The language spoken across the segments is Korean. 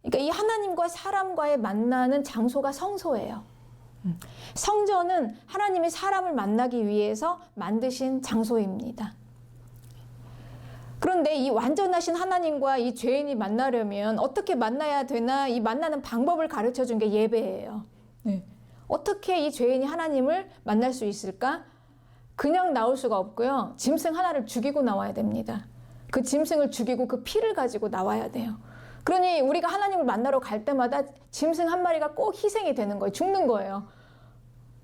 그러니까 이 하나님과 사람과의 만나는 장소가 성소예요. 성전은 하나님이 사람을 만나기 위해서 만드신 장소입니다. 그런데 이 완전하신 하나님과 이 죄인이 만나려면 어떻게 만나야 되나, 이 만나는 방법을 가르쳐 준 게 예배예요. 어떻게 이 죄인이 하나님을 만날 수 있을까? 그냥 나올 수가 없고요. 짐승 하나를 죽이고 나와야 됩니다. 그 짐승을 죽이고 그 피를 가지고 나와야 돼요. 그러니 우리가 하나님을 만나러 갈 때마다 짐승 한 마리가 꼭 희생이 되는 거예요. 죽는 거예요.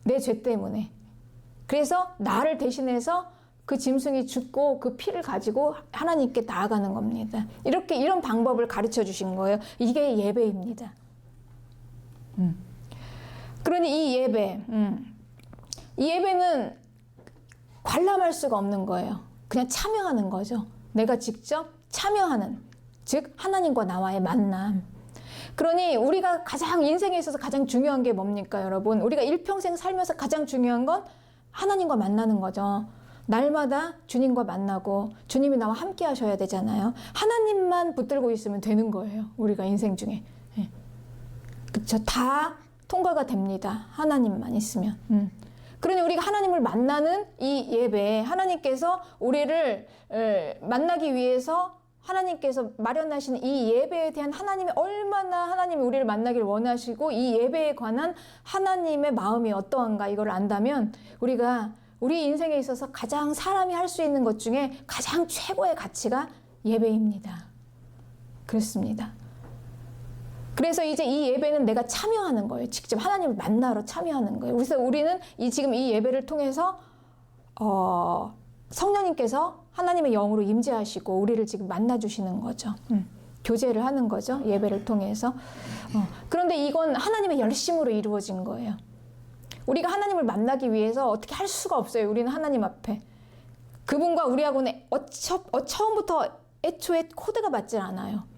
내 죄 때문에. 그래서 나를 대신해서 그 짐승이 죽고 그 피를 가지고 하나님께 나아가는 겁니다. 이런 방법을 가르쳐 주신 거예요. 이게 예배입니다. 그러니 이 예배는 관람할 수가 없는 거예요. 그냥 참여하는 거죠. 내가 직접 참여하는, 즉 하나님과 나와의 만남. 그러니 우리가 가장 인생에 있어서 가장 중요한 게 뭡니까, 여러분? 우리가 일평생 살면서 가장 중요한 건 하나님과 만나는 거죠. 날마다 주님과 만나고 주님이 나와 함께 하셔야 되잖아요. 하나님만 붙들고 있으면 되는 거예요. 우리가 인생 중에. 그쵸? 다 통과가 됩니다. 하나님만 있으면. 그러니 우리가 하나님을 만나는 이 예배, 하나님께서 우리를 만나기 위해서 하나님께서 마련하신 이 예배에 대한 얼마나 하나님이 우리를 만나길 원하시고 이 예배에 관한 하나님의 마음이 어떠한가 이걸 안다면 우리가 우리 인생에 있어서 가장 사람이 할 수 있는 것 중에 가장 최고의 가치가 예배입니다. 그렇습니다. 그래서 이제 이 예배는 내가 참여하는 거예요. 직접 하나님을 만나러 참여하는 거예요. 그래서 우리는 지금 이 예배를 통해서 성령님께서 하나님의 영으로 임재하시고 우리를 지금 만나주시는 거죠. 교제를 하는 거죠. 예배를 통해서. 그런데 이건 하나님의 열심으로 이루어진 거예요. 우리가 하나님을 만나기 위해서 어떻게 할 수가 없어요. 우리는 하나님 앞에. 그분과 우리하고는 처음부터 애초에 코드가 맞질 않아요.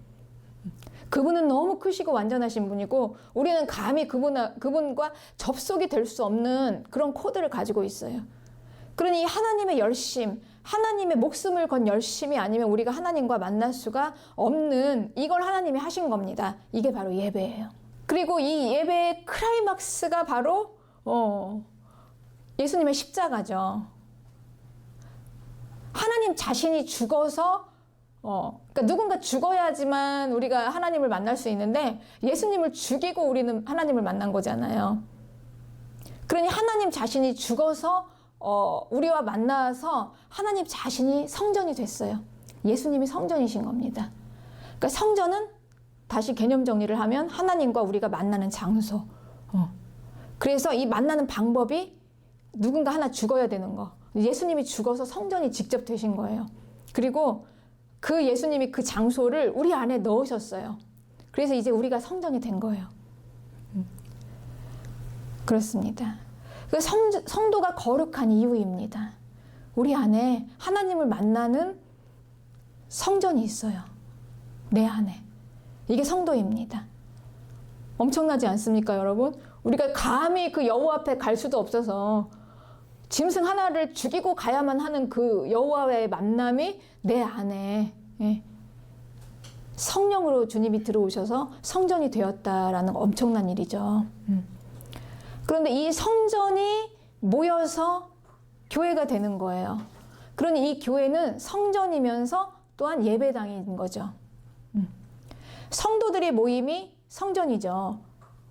그분은 너무 크시고 완전하신 분이고 우리는 감히 그분과 접속이 될 수 없는 그런 코드를 가지고 있어요. 그러니 하나님의 열심, 하나님의 목숨을 건 열심이 아니면 우리가 하나님과 만날 수가 없는 이걸 하나님이 하신 겁니다. 이게 바로 예배예요. 그리고 이 예배의 클라이막스가 바로 예수님의 십자가죠. 하나님 자신이 죽어서 그러니까 누군가 죽어야지만 우리가 하나님을 만날 수 있는데 예수님을 죽이고 우리는 하나님을 만난 거잖아요. 그러니 하나님 자신이 죽어서 우리와 만나서 하나님 자신이 성전이 됐어요. 예수님이 성전이신 겁니다. 그러니까 성전은 다시 개념 정리를 하면 하나님과 우리가 만나는 장소. 그래서 이 만나는 방법이 누군가 하나 죽어야 되는 거. 예수님이 죽어서 성전이 직접 되신 거예요. 그리고 그 예수님이 그 장소를 우리 안에 넣으셨어요. 그래서 이제 우리가 성전이 된 거예요. 그렇습니다. 그 성도가 거룩한 이유입니다. 우리 안에 하나님을 만나는 성전이 있어요. 내 안에. 이게 성도입니다. 엄청나지 않습니까, 여러분? 우리가 감히 그 여호와 앞에 갈 수도 없어서 짐승 하나를 죽이고 가야만 하는 그 여호와의 만남이 내 안에 성령으로 주님이 들어오셔서 성전이 되었다라는 엄청난 일이죠. 그런데 이 성전이 모여서 교회가 되는 거예요. 그러니 이 교회는 성전이면서 또한 예배당인 거죠. 성도들의 모임이 성전이죠.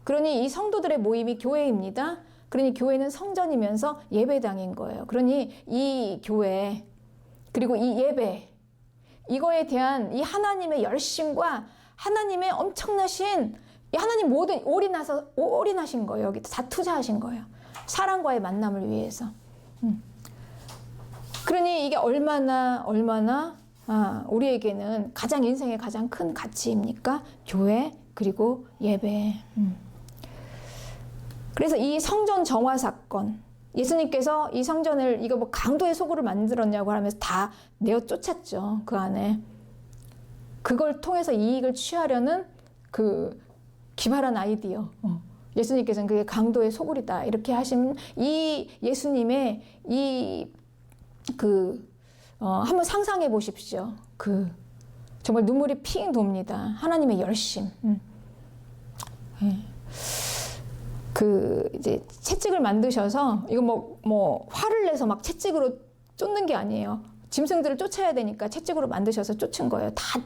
그러니 이 성도들의 모임이 교회입니다. 그러니 교회는 성전이면서 예배당인 거예요. 그러니 이 교회 그리고 이 예배 이거에 대한 이 하나님의 열심과 하나님의 엄청나신 하나님 모든 올인하신 거예요. 여기 다 투자하신 거예요. 사람과의 만남을 위해서. 그러니 이게 얼마나 우리에게는 인생의 가장 큰 가치입니까? 교회 그리고 예배. 그래서 이 성전 정화 사건, 예수님께서 이 성전을 이거 뭐 강도의 소굴을 만들었냐고 하면서 다 내어 쫓았죠. 그 안에. 그걸 통해서 이익을 취하려는 그 기발한 아이디어. 예수님께서는 그게 강도의 소굴이다. 이렇게 하신 이 예수님의 한번 상상해 보십시오. 정말 눈물이 핑 돕니다. 하나님의 열심. 그 이제 채찍을 만드셔서 이거 뭐 화를 내서 막 채찍으로 쫓는 게 아니에요. 짐승들을 쫓아야 되니까 채찍으로 만드셔서 쫓은 거예요. 다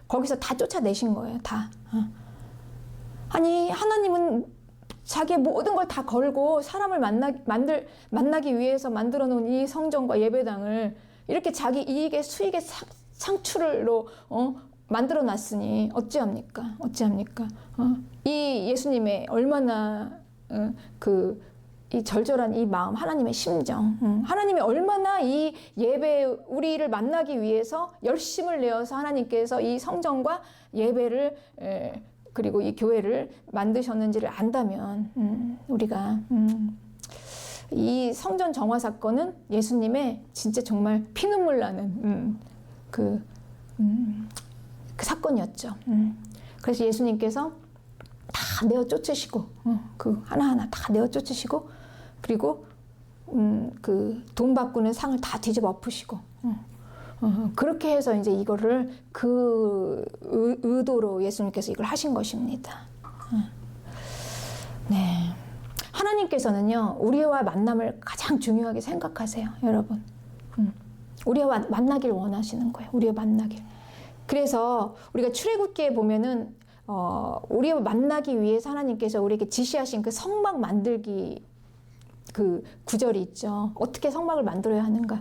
거기서 다 쫓아내신 거예요. 다. 아니 하나님은 자기의 모든 걸 다 걸고 사람을 만나기 위해서 만들어 놓은 이 성전과 예배당을 이렇게 자기 이익의 수익의 창출로 만들어 놨으니 어찌합니까? 이 예수님의 얼마나 이 절절한 이 마음, 하나님의 심정, 하나님이 얼마나 이 예배 우리를 만나기 위해서 열심을 내어서 하나님께서 이 성전과 예배를 그리고 이 교회를 만드셨는지를 안다면 우리가 이 성전 정화 사건은 예수님의 진짜 정말 피눈물 나는 그 사건이었죠. 그래서 예수님께서 다 내어 쫓으시고 그 하나하나 다 내어 쫓으시고 그리고 그 돈 바꾸는 상을 다 뒤집어 엎으시고 그렇게 해서 이제 이거를 그 의도로 예수님께서 이걸 하신 것입니다. 네. 하나님께서는요, 우리와 만남을 가장 중요하게 생각하세요, 여러분. 우리와 만나길 원하시는 거예요. 우리와 만나길. 그래서 우리가 출애굽기에 보면은 우리와 만나기 위해서 하나님께서 우리에게 지시하신 그 성막 만들기 그 구절이 있죠. 어떻게 성막을 만들어야 하는가.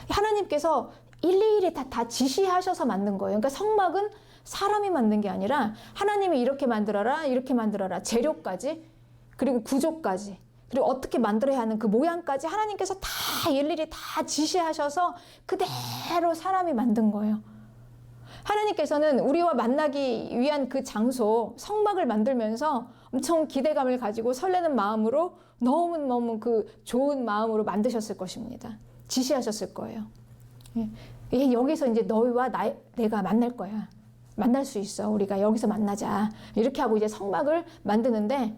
하나님께서 일일이 다 지시하셔서 만든 거예요. 그러니까 성막은 사람이 만든 게 아니라 하나님이 이렇게 만들어라, 재료까지, 그리고 구조까지, 그리고 어떻게 만들어야 하는 그 모양까지 하나님께서 다 일일이 다 지시하셔서 그대로 사람이 만든 거예요. 하나님께서는 우리와 만나기 위한 그 장소, 성막을 만들면서 엄청 기대감을 가지고 설레는 마음으로 너무너무 그 좋은 마음으로 만드셨을 것입니다. 지시하셨을 거예요. 여기서 이제 너희와 내가 만날 거야. 만날 수 있어. 우리가 여기서 만나자. 이렇게 하고 이제 성막을 만드는데,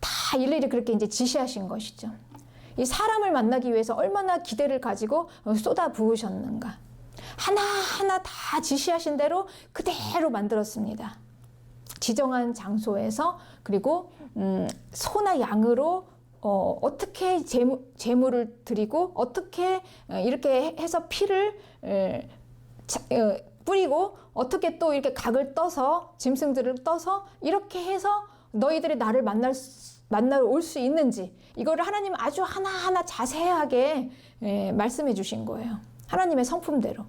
다 일일이 그렇게 이제 지시하신 것이죠. 이 사람을 만나기 위해서 얼마나 기대를 가지고 쏟아 부으셨는가. 하나하나 다 지시하신 대로 그대로 만들었습니다. 지정한 장소에서 그리고 소나 양으로 어떻게 제물을 드리고 어떻게 이렇게 해서 피를 뿌리고 어떻게 또 이렇게 각을 떠서 짐승들을 떠서 이렇게 해서 너희들이 나를 만나러 올 수 있는지 이거를 하나님은 아주 하나하나 자세하게 말씀해 주신 거예요. 하나님의 성품대로.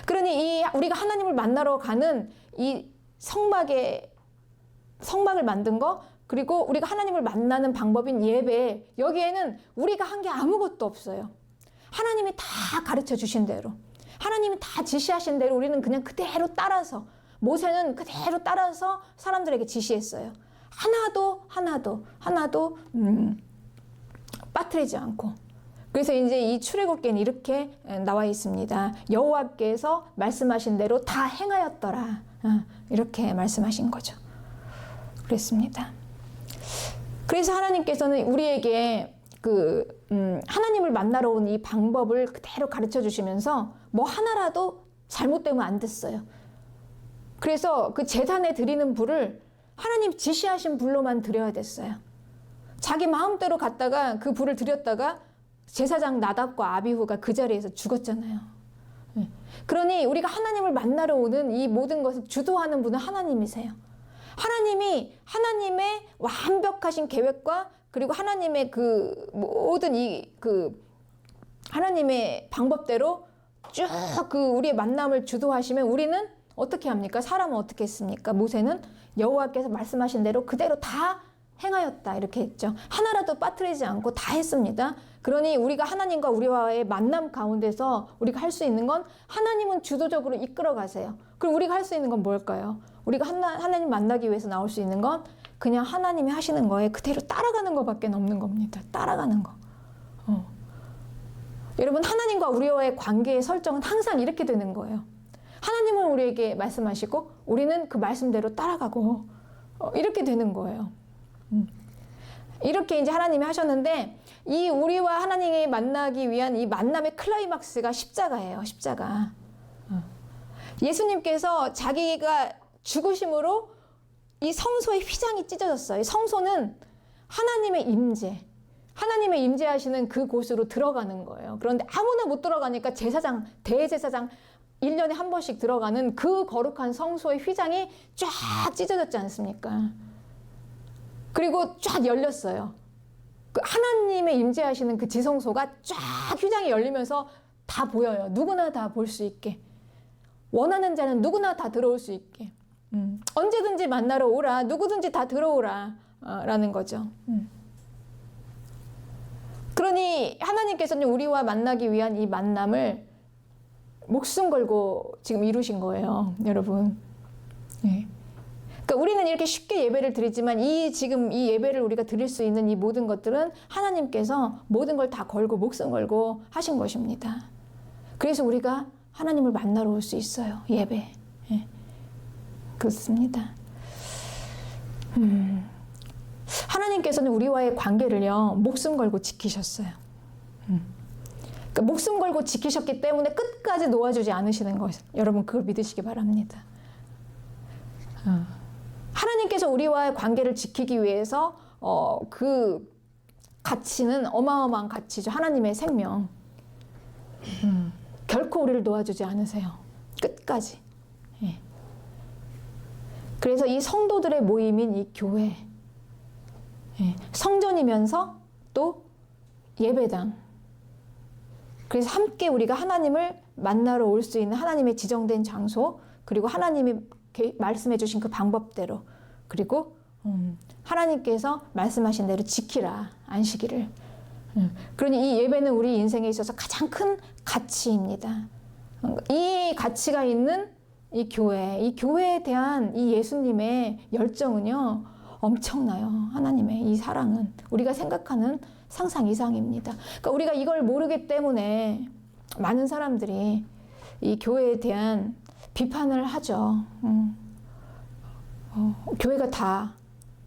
그러니 우리가 하나님을 만나러 가는 이 성막을 만든 거, 그리고 우리가 하나님을 만나는 방법인 예배, 여기에는 우리가 한 게 아무것도 없어요. 하나님이 다 가르쳐 주신 대로, 하나님이 다 지시하신 대로 우리는 그냥 그대로 따라서, 모세는 그대로 따라서 사람들에게 지시했어요. 하나도 빠뜨리지 않고. 그래서 이제 이 출애굽기에는 이렇게 나와 있습니다. 여호와께서 말씀하신 대로 다 행하였더라. 이렇게 말씀하신 거죠. 그랬습니다. 그래서 하나님께서는 우리에게 하나님을 만나러 온 이 방법을 그대로 가르쳐 주시면서 뭐 하나라도 잘못되면 안 됐어요. 그래서 그 제단에 드리는 불을 하나님 지시하신 불로만 드려야 됐어요. 자기 마음대로 갔다가 그 불을 드렸다가 제사장 나답과 아비후가 그 자리에서 죽었잖아요. 그러니 우리가 하나님을 만나러 오는 이 모든 것을 주도하는 분은 하나님이세요. 하나님이 하나님의 완벽하신 계획과 그리고 하나님의 그 모든 하나님의 방법대로 쭉 우리의 만남을 주도하시면 우리는 어떻게 합니까? 사람은 어떻게 했습니까? 모세는 여호와께서 말씀하신 대로 그대로 다 행하였다 이렇게 했죠. 하나라도 빠뜨리지 않고 다 했습니다. 그러니 우리가 하나님과 우리와의 만남 가운데서 우리가 할 수 있는 건 하나님은 주도적으로 이끌어 가세요. 그리고 우리가 할 수 있는 건 뭘까요? 우리가 하나님 만나기 위해서 나올 수 있는 건 그냥 하나님이 하시는 거에 그대로 따라가는 것밖에 없는 겁니다. 따라가는 거. 여러분, 하나님과 우리와의 관계의 설정은 항상 이렇게 되는 거예요. 하나님은 우리에게 말씀하시고 우리는 그 말씀대로 따라가고 이렇게 되는 거예요. 이렇게 이제 하나님이 하셨는데 이 우리와 하나님이 만나기 위한 이 만남의 클라이막스가 십자가예요. 십자가. 예수님께서 자기가 죽으심으로 이 성소의 휘장이 찢어졌어요. 성소는 하나님의 임재, 하나님의 임재하시는 그곳으로 들어가는 거예요. 그런데 아무나 못 들어가니까 제사장, 대제사장 1년에 한 번씩 들어가는 그 거룩한 성소의 휘장이 쫙 찢어졌지 않습니까? 그리고 쫙 열렸어요. 그 하나님의 임재하시는 그 지성소가 쫙 휘장이 열리면서 다 보여요. 누구나 다 볼 수 있게. 원하는 자는 누구나 다 들어올 수 있게. 언제든지 만나러 오라. 누구든지 다 들어오라. 라는 거죠. 그러니 하나님께서는 우리와 만나기 위한 이 만남을 목숨 걸고 지금 이루신 거예요. 여러분. 네. 그러니까 우리는 이렇게 쉽게 예배를 드리지만 지금 이 예배를 우리가 드릴 수 있는 이 모든 것들은 하나님께서 모든 걸 다 걸고 목숨 걸고 하신 것입니다. 그래서 우리가 하나님을 만나러 올 수 있어요. 예배. 네. 그렇습니다. 하나님께서는 우리와의 관계를요, 목숨 걸고 지키셨어요. 그러니까 목숨 걸고 지키셨기 때문에 끝까지 놓아주지 않으시는 것. 여러분, 그걸 믿으시기 바랍니다. 하나님께서 우리와의 관계를 지키기 위해서 그 가치는 어마어마한 가치죠. 하나님의 생명. 결코 우리를 놓아주지 않으세요. 끝까지. 예. 그래서 이 성도들의 모임인 이 교회, 예. 성전이면서 또 예배당. 그래서 함께 우리가 하나님을 만나러 올 수 있는 하나님의 지정된 장소, 그리고 하나님이 말씀해 주신 그 방법대로, 그리고 하나님께서 말씀하신 대로 지키라, 안식일을. 그러니 이 예배는 우리 인생에 있어서 가장 큰 가치입니다. 이 가치가 있는 이 교회에 대한 이 예수님의 열정은요, 엄청나요. 하나님의 이 사랑은 우리가 생각하는 상상 이상입니다. 그러니까 우리가 이걸 모르기 때문에 많은 사람들이 이 교회에 대한 비판을 하죠. 교회가 다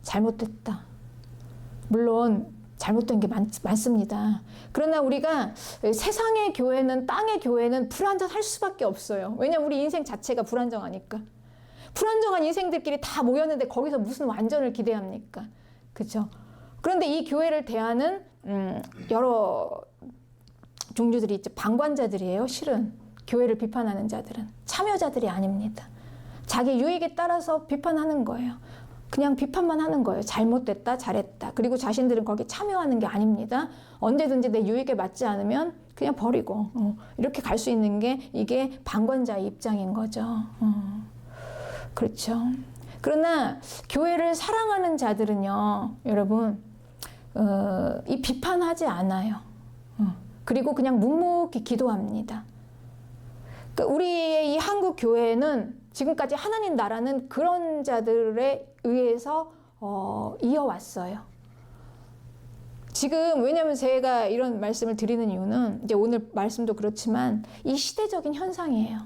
잘못됐다. 물론 잘못된 게 많습니다. 그러나 우리가 세상의 교회는, 땅의 교회는 불완전할 수밖에 없어요. 왜냐하면 우리 인생 자체가 불완전하니까. 불완전한 인생들끼리 다 모였는데 거기서 무슨 완전을 기대합니까? 그렇죠? 그런데 이 교회를 대하는 여러 종류들이 있죠. 방관자들이에요. 실은 교회를 비판하는 자들은 참여자들이 아닙니다. 자기 유익에 따라서 비판하는 거예요. 그냥 비판만 하는 거예요. 잘못됐다, 잘했다. 그리고 자신들은 거기에 참여하는 게 아닙니다. 언제든지 내 유익에 맞지 않으면 그냥 버리고 이렇게 갈 수 있는 게 이게 방관자의 입장인 거죠. 그렇죠. 그러나 교회를 사랑하는 자들은요, 여러분, 이 비판하지 않아요. 그리고 그냥 묵묵히 기도합니다. 그러니까 우리의 이 한국 교회는 지금까지 하나님 나라는 그런 자들에 의해서 이어왔어요. 지금 왜냐하면 제가 이런 말씀을 드리는 이유는 이제 오늘 말씀도 그렇지만 이 시대적인 현상이에요.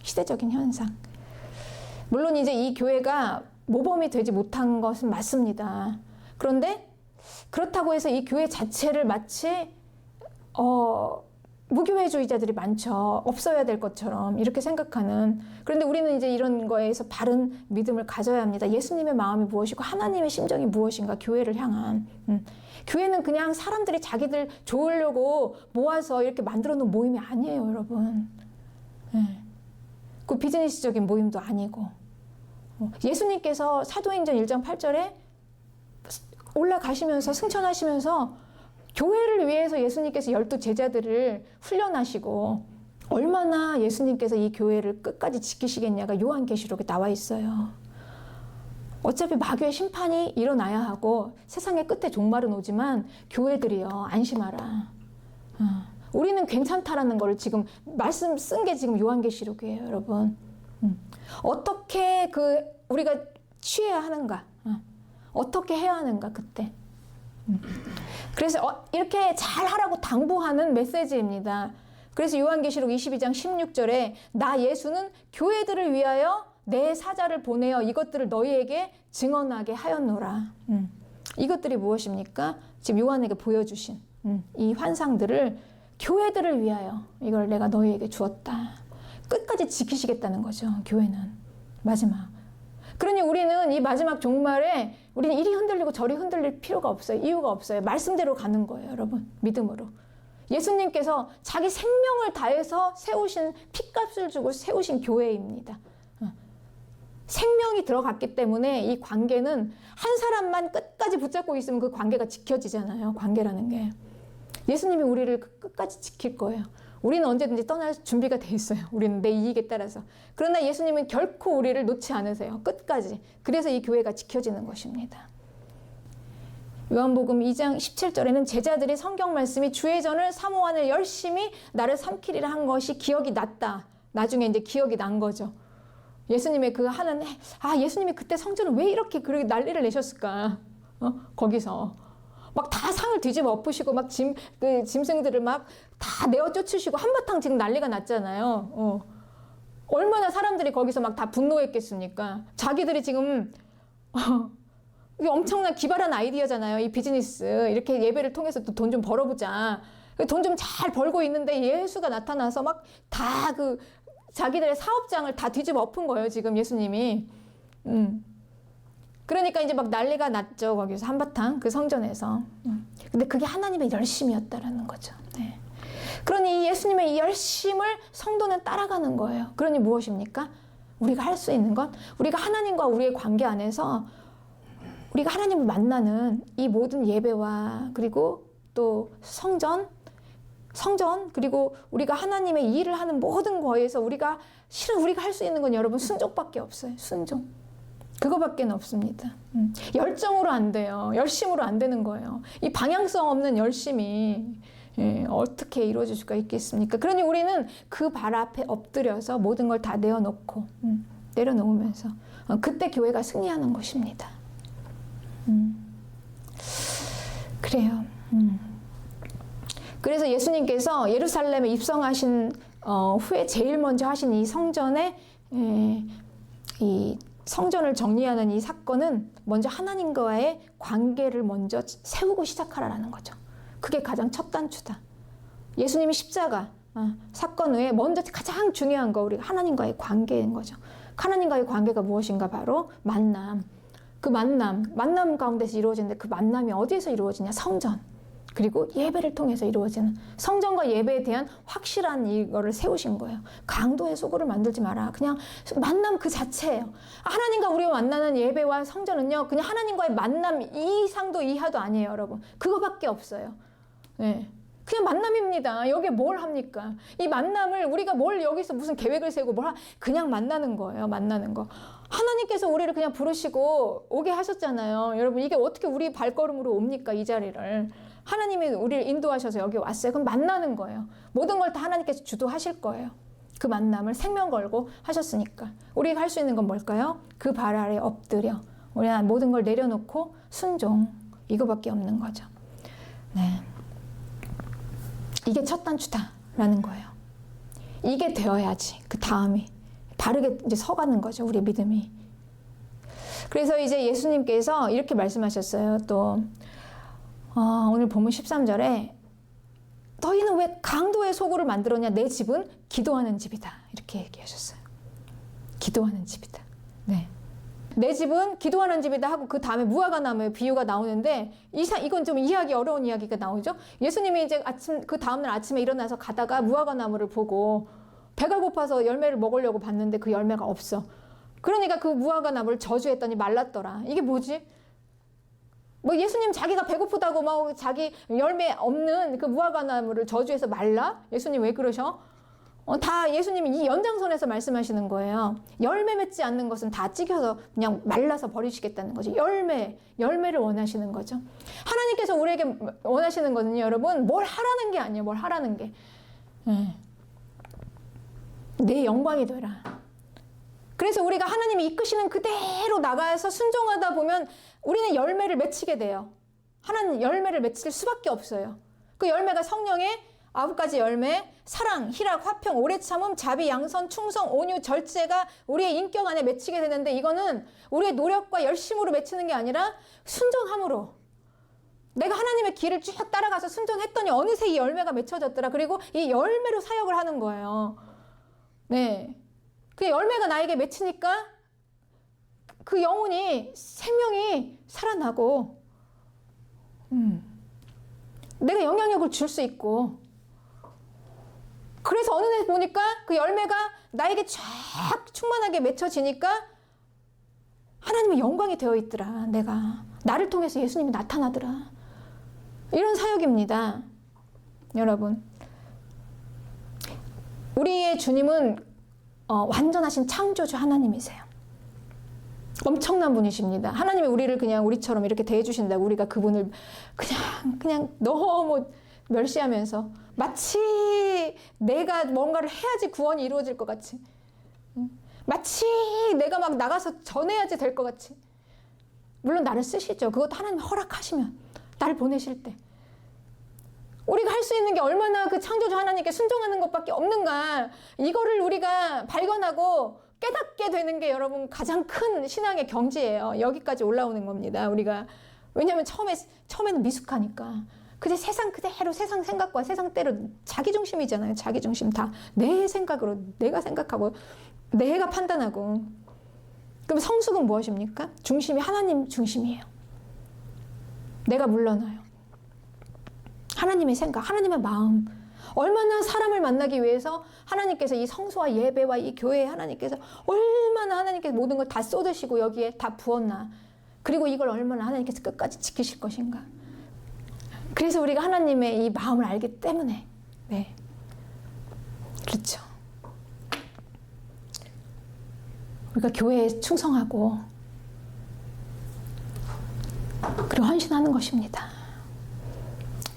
시대적인 현상. 물론 이제 이 교회가 모범이 되지 못한 것은 맞습니다. 그런데 그렇다고 해서 이 교회 자체를 마치 무교회주의자들이 많죠. 없어야 될 것처럼 이렇게 생각하는. 그런데 우리는 이제 이런 거에서 바른 믿음을 가져야 합니다. 예수님의 마음이 무엇이고 하나님의 심정이 무엇인가, 교회를 향한. 교회는 그냥 사람들이 자기들 좋으려고 모아서 이렇게 만들어 놓은 모임이 아니에요, 여러분. 네. 그 비즈니스적인 모임도 아니고. 예수님께서 사도행전 1장 8절에 올라가시면서 승천하시면서 교회를 위해서 예수님께서 12 제자들을 훈련하시고 얼마나 예수님께서 이 교회를 끝까지 지키시겠냐가 요한계시록에 나와 있어요. 어차피 마귀의 심판이 일어나야 하고 세상의 끝에 종말은 오지만 교회들이요, 안심하라. 우리는 괜찮다라는 걸 지금 말씀 쓴 게 지금 요한계시록이에요, 여러분. 어떻게 우리가 취해야 하는가? 어떻게 해야 하는가, 그때. 그래서 이렇게 잘 하라고 당부하는 메시지입니다. 그래서 요한계시록 22장 16절에 나 예수는 교회들을 위하여 내 사자를 보내어 이것들을 너희에게 증언하게 하였노라. 이것들이 무엇입니까? 지금 요한에게 보여주신 이 환상들을 교회들을 위하여 이걸 내가 너희에게 주었다. 끝까지 지키시겠다는 거죠, 교회는. 마지막. 그러니 우리는 이 마지막 종말에 우리는 이리 흔들리고 저리 흔들릴 필요가 없어요. 이유가 없어요. 말씀대로 가는 거예요, 여러분. 믿음으로. 예수님께서 자기 생명을 다해서 세우신, 핏값을 주고 세우신 교회입니다. 생명이 들어갔기 때문에 이 관계는 한 사람만 끝까지 붙잡고 있으면 그 관계가 지켜지잖아요. 관계라는 게. 예수님이 우리를 끝까지 지킬 거예요. 우리는 언제든지 떠날 준비가 돼 있어요. 우리는 내 이익에 따라서. 그러나 예수님은 결코 우리를 놓지 않으세요. 끝까지. 그래서 이 교회가 지켜지는 것입니다. 요한복음 2장 17절에는 제자들이 성경 말씀이 주의 전을 사모하는 열심히 나를 삼키리라 한 것이 기억이 났다. 나중에 이제 기억이 난 거죠. 예수님의 그 하는, 예수님이 그때 성전을 왜 이렇게 그렇게 난리를 내셨을까? 거기서. 막 다 상을 뒤집어 엎으시고, 막 짐승들을 막 다 내어 쫓으시고, 한바탕 지금 난리가 났잖아요. 얼마나 사람들이 거기서 막 다 분노했겠습니까? 자기들이 지금, 이게 엄청난 기발한 아이디어잖아요. 이 비즈니스. 이렇게 예배를 통해서 또 돈 좀 벌어보자. 돈 좀 잘 벌고 있는데 예수가 나타나서 막 다 자기들의 사업장을 다 뒤집어 엎은 거예요, 지금 예수님이. 그러니까 이제 막 난리가 났죠, 거기서 한바탕, 그 성전에서. 근데 그게 하나님의 열심이었다라는 거죠. 네. 그러니 이 예수님의 이 열심을 성도는 따라가는 거예요. 그러니 무엇입니까? 우리가 할 수 있는 건 우리가 하나님과 우리의 관계 안에서 우리가 하나님을 만나는 이 모든 예배와 그리고 또 성전 그리고 우리가 하나님의 일을 하는 모든 거에서 우리가 할 수 있는 건 여러분 순종밖에 없어요. 순종. 그거밖에 없습니다. 열정으로 안 돼요. 열심으로 안 되는 거예요. 이 방향성 없는 열심이 어떻게 이루어질 수가 있겠습니까? 그러니 우리는 그 발 앞에 엎드려서 모든 걸 다 내려놓으면서 그때 교회가 승리하는 것입니다. 그래요. 그래서 예수님께서 예루살렘에 입성하신 후에 제일 먼저 하신 이 성전에 이 성전을 정리하는 이 사건은 먼저 하나님과의 관계를 먼저 세우고 시작하라는 거죠. 그게 가장 첫 단추다. 예수님이 십자가 사건 후에 먼저 가장 중요한 거 우리가 하나님과의 관계인 거죠. 하나님과의 관계가 무엇인가? 바로 만남. 그 만남 가운데서 이루어지는데 그 만남이 어디에서 이루어지냐? 성전. 그리고 예배를 통해서 이루어지는 성전과 예배에 대한 확실한 이거를 세우신 거예요. 강도의 소굴을 만들지 마라. 그냥 만남 그 자체예요. 하나님과 우리가 만나는 예배와 성전은요, 그냥 하나님과의 만남 이상도 이하도 아니에요, 여러분. 그거밖에 없어요. 네. 그냥 만남입니다. 여기에 뭘 합니까? 이 만남을 우리가 뭘 여기서 무슨 계획을 세우고 그냥 만나는 거예요. 만나는 거. 하나님께서 우리를 그냥 부르시고 오게 하셨잖아요. 여러분, 이게 어떻게 우리 발걸음으로 옵니까? 이 자리를. 하나님이 우리를 인도하셔서 여기 왔어요. 그럼 만나는 거예요. 모든 걸 다 하나님께서 주도하실 거예요. 그 만남을 생명 걸고 하셨으니까. 우리가 할 수 있는 건 뭘까요? 그 발 아래 엎드려. 우리가 모든 걸 내려놓고 순종. 이거밖에 없는 거죠. 네. 이게 첫 단추다라는 거예요. 이게 되어야지 그 다음이 바르게 이제 서가는 거죠. 우리의 믿음이. 그래서 이제 예수님께서 이렇게 말씀하셨어요. 또 오늘 본문 13절에 너희는 왜 강도의 소굴을 만들었냐? 내 집은 기도하는 집이다. 이렇게 얘기하셨어요. 기도하는 집이다. 네. 내 집은 기도하는 집이다 하고 그 다음에 무화과나무의 비유가 나오는데 이건 좀 이해하기 어려운 이야기가 나오죠. 예수님이 이제 그 다음날 아침에 일어나서 가다가 무화과나무를 보고 배가 고파서 열매를 먹으려고 봤는데 그 열매가 없어. 그러니까 그 무화과나무를 저주했더니 말랐더라. 이게 뭐지? 뭐 예수님 자기가 배고프다고 막 자기 열매 없는 그 무화과나무를 저주해서 말라? 예수님 왜 그러셔? 다 예수님이 이 연장선에서 말씀하시는 거예요. 열매 맺지 않는 것은 다 찌겨서 그냥 말라서 버리시겠다는 거죠. 열매를 원하시는 거죠. 하나님께서 우리에게 원하시는 거는요, 여러분, 뭘 하라는 게 아니에요. 뭘 하라는 게. 내 영광이 되라. 그래서 우리가 하나님이 이끄시는 그대로 나가서 순종하다 보면 우리는 열매를 맺히게 돼요. 하나님 열매를 맺힐 수밖에 없어요. 그 열매가 성령의 9가지 열매, 사랑, 희락, 화평, 오래 참음, 자비, 양선, 충성, 온유, 절제가 우리의 인격 안에 맺히게 되는데 이거는 우리의 노력과 열심으로 맺히는 게 아니라 순종함으로. 내가 하나님의 길을 쭉 따라가서 순종했더니 어느새 이 열매가 맺혀졌더라. 그리고 이 열매로 사역을 하는 거예요. 네. 그 열매가 나에게 맺히니까 그 영혼이 생명이 살아나고 내가 영향력을 줄 수 있고 그래서 어느 날 보니까 그 열매가 나에게 쫙 충만하게 맺혀지니까 하나님의 영광이 되어 있더라. 내가 나를 통해서 예수님이 나타나더라. 이런 사역입니다. 여러분 우리의 주님은 완전하신 창조주 하나님이세요. 엄청난 분이십니다. 하나님이 우리를 그냥 우리처럼 이렇게 대해주신다고 우리가 그분을 그냥 너무 멸시하면서 마치 내가 뭔가를 해야지 구원이 이루어질 것 같이 마치 내가 막 나가서 전해야지 될 것 같이 물론 나를 쓰시죠. 그것도 하나님 허락하시면 나를 보내실 때 우리가 할 수 있는 게 얼마나 그 창조주 하나님께 순종하는 것밖에 없는가 이거를 우리가 발견하고 깨닫게 되는 게 여러분 가장 큰 신앙의 경지예요. 여기까지 올라오는 겁니다. 우리가 왜냐하면 처음에는 미숙하니까 그제 세상 그대로 세상 생각과 세상 때로 자기 중심이잖아요. 자기 중심 다 내 생각으로 내가 생각하고 내가 판단하고 그럼 성숙은 무엇입니까? 중심이 하나님 중심이에요. 내가 물러나요. 하나님의 생각, 하나님의 마음 얼마나 사람을 만나기 위해서 하나님께서 이 성소와 예배와 이 교회에 하나님께서 얼마나 하나님께서 모든 걸 다 쏟으시고 여기에 다 부었나 그리고 이걸 얼마나 하나님께서 끝까지 지키실 것인가 그래서 우리가 하나님의 이 마음을 알기 때문에 네 그렇죠. 우리가 교회에 충성하고 그리고 헌신하는 것입니다.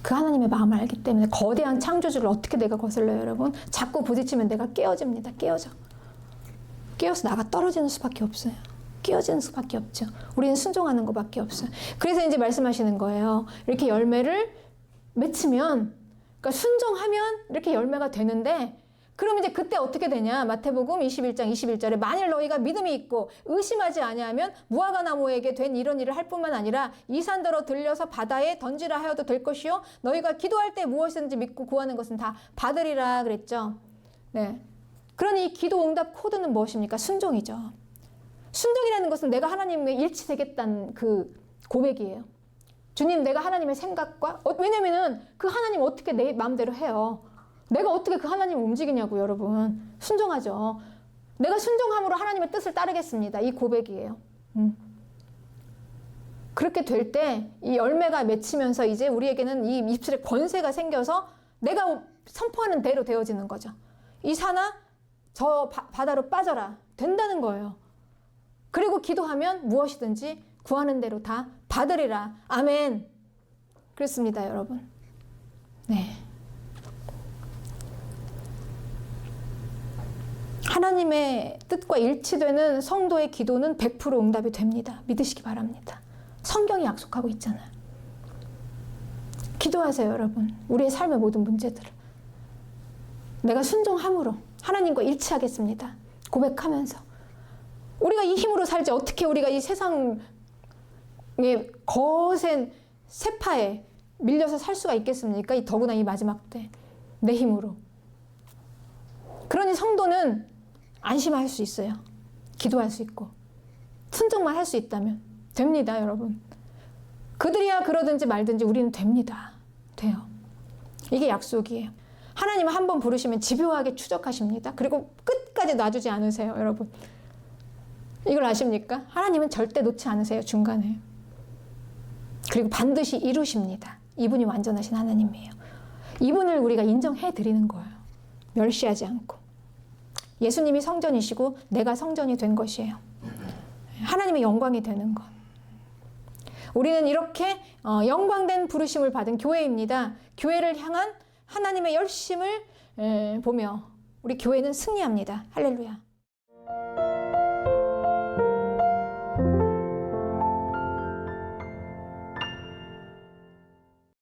그 하나님의 마음을 알기 때문에 거대한 창조주를 어떻게 내가 거슬러요 여러분? 자꾸 부딪히면 내가 깨어집니다. 깨어서 나가 떨어지는 수밖에 없어요. 깨어지는 수밖에 없죠. 우리는 순종하는 것밖에 없어요. 그래서 이제 말씀하시는 거예요. 이렇게 열매를 맺히면 그러니까 순종하면 이렇게 열매가 되는데 그럼 이제 그때 어떻게 되냐? 마태복음 21장 21절에 만일 너희가 믿음이 있고 의심하지 아니하면 무화과 나무에게 된 이런 일을 할 뿐만 아니라 이 산더러 들려서 바다에 던지라 하여도 될 것이요 너희가 기도할 때 무엇이든지 믿고 구하는 것은 다 받으리라 그랬죠. 네. 그러니 이 기도 응답 코드는 무엇입니까? 순종이죠. 순종이라는 것은 내가 하나님과 일치되겠다는 그 고백이에요. 주님 내가 하나님의 생각과 왜냐면은 그 하나님 어떻게 내 마음대로 해요. 내가 어떻게 그 하나님을 움직이냐고 여러분. 순종하죠. 내가 순종함으로 하나님의 뜻을 따르겠습니다. 이 고백이에요. 그렇게 될 때 이 열매가 맺히면서 이제 우리에게는 이 입술에 권세가 생겨서 내가 선포하는 대로 되어지는 거죠. 이 산아 저 바다로 빠져라 된다는 거예요. 그리고 기도하면 무엇이든지 구하는 대로 다 받으리라. 아멘. 그렇습니다 여러분. 네. 하나님의 뜻과 일치되는 성도의 기도는 100% 응답이 됩니다. 믿으시기 바랍니다. 성경이 약속하고 있잖아요. 기도하세요 여러분. 우리의 삶의 모든 문제들을 내가 순종함으로 하나님과 일치하겠습니다. 고백하면서 우리가 이 힘으로 살지 어떻게 우리가 이 세상의 거센 세파에 밀려서 살 수가 있겠습니까? 더구나 이 마지막 때 내 힘으로. 그러니 성도는 안심할 수 있어요. 기도할 수 있고 순종만 할 수 있다면 됩니다 여러분. 그들이야 그러든지 말든지 우리는 됩니다. 돼요. 이게 약속이에요. 하나님은 한 번 부르시면 집요하게 추적하십니다. 그리고 끝까지 놔주지 않으세요 여러분. 이걸 아십니까? 하나님은 절대 놓지 않으세요 중간에. 그리고 반드시 이루십니다. 이분이 완전하신 하나님이에요. 이분을 우리가 인정해 드리는 거예요. 멸시하지 않고. 예수님이 성전이시고 내가 성전이 된 것이에요. 하나님의 영광이 되는 것. 우리는 이렇게 영광된 부르심을 받은 교회입니다. 교회를 향한 하나님의 열심을 보며 우리 교회는 승리합니다. 할렐루야.